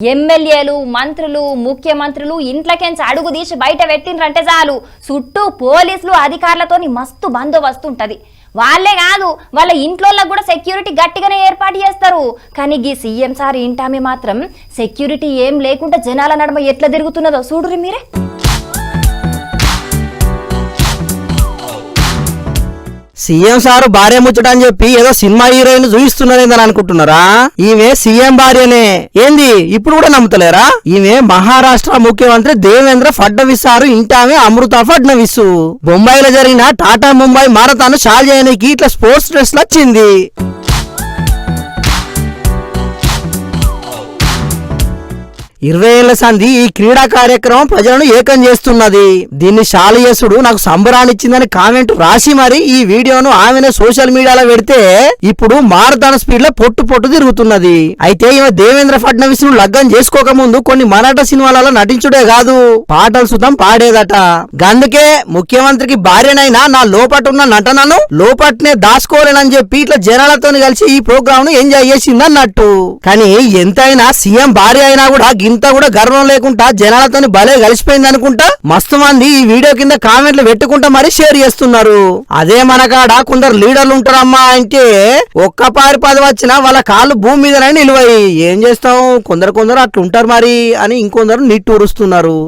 ఎమ్మెల్యేలు మంత్రులు ముఖ్యమంత్రులు ఇంట్లోకెంచి అడుగు తీసి బయట పెట్టిండ్రంటే చాలు చుట్టూ పోలీసులు అధికారులతోని మస్తు బందోబస్తు ఉంటది. వాళ్ళే కాదు వాళ్ళ ఇంట్లోళ్ళకు కూడా సెక్యూరిటీ గట్టిగానే ఏర్పాటు చేస్తారు. కానీ ఈ సీఎం సార్ ఇంటామే మాత్రం సెక్యూరిటీ ఏం లేకుండా జనాల నడుమ ఎట్లా తిరుగుతున్నదో చూడురి మీరే. సీఎం సారు భార్య ముచ్చట అని చెప్పి ఏదో సినిమా హీరోయిన్ చూపిస్తున్నారేందని అనుకుంటున్నారా? ఈమె సీఎం భార్యనే. ఏంది ఇప్పుడు కూడా నమ్ముతలేరా? ఈమె మహారాష్ట్ర ముఖ్యమంత్రి దేవేంద్ర ఫడ్నవీస్ సారు ఇంటామే అమృత ఫడ్నవీస్. బొంబాయిలో జరిగిన టాటా ముంబై మారథాన్ షాల్ చేయడానికి ఇట్లా స్పోర్ట్స్ డ్రెస్ వచ్చింది. 20 ఏళ్ల సంధి ఈ క్రీడా కార్యక్రమం ప్రజలను ఏకం చేస్తున్నది. దీన్ని శాలయేసుడు నాకు సంబరాన్నిచ్చిందని కామెంట్ రాసి మరి ఈ వీడియోను ఆమెనే సోషల్ మీడియాలో పెడితే ఇప్పుడు మారథాన్ స్పీడ్ లో పొట్టు తిరుగుతున్నది. అయితే ఈమె దేవేంద్ర ఫడ్నవీస్ ను లగ్గం చేసుకోక ముందు కొన్ని మరాఠా సినిమాలలో నటించుడే కాదు పాటలు సుతం పాడేదట. గందుకే ముఖ్యమంత్రికి భార్యనైనా నా లోపటున్న నటనను లోపట్నే దాచుకోలేనని చెప్పి ఇట్లా జనాలతో కలిసి ఈ ప్రోగ్రామ్ ను ఎంజాయ్ చేసింది అన్నట్టు. కానీ ఎంతైనా సీఎం భార్య అయినా కూడా ఇంత కూడా గర్వం లేకుండా జనాలతోని భలే కలిసిపోయింది అనుకుంటా మస్తు మంది ఈ వీడియో కింద కామెంట్లు పెట్టుకుంటా మరి షేర్ చేస్తున్నారు. అదే మనకాడ కొందరు లీడర్లు ఉంటారమ్మా అంటే ఒక్క పారి పది వచ్చినా వాళ్ళ కాళ్ళు భూమి మీదనే నిలువయి. ఏం చేస్తాం కొందరు అట్లుంటారు మరి అని ఇంకొందరు నిట్టూరుస్తున్నారు.